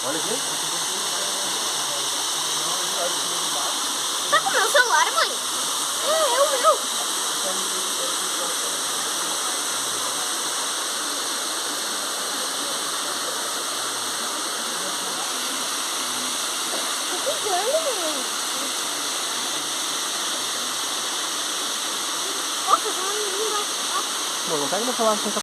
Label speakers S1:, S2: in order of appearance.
S1: Olha aqui.
S2: Tá com o meu celular, mãe? É o meu. Tô cuidando, mãe. Nossa, tá indo.
S1: Não pega meu celular sem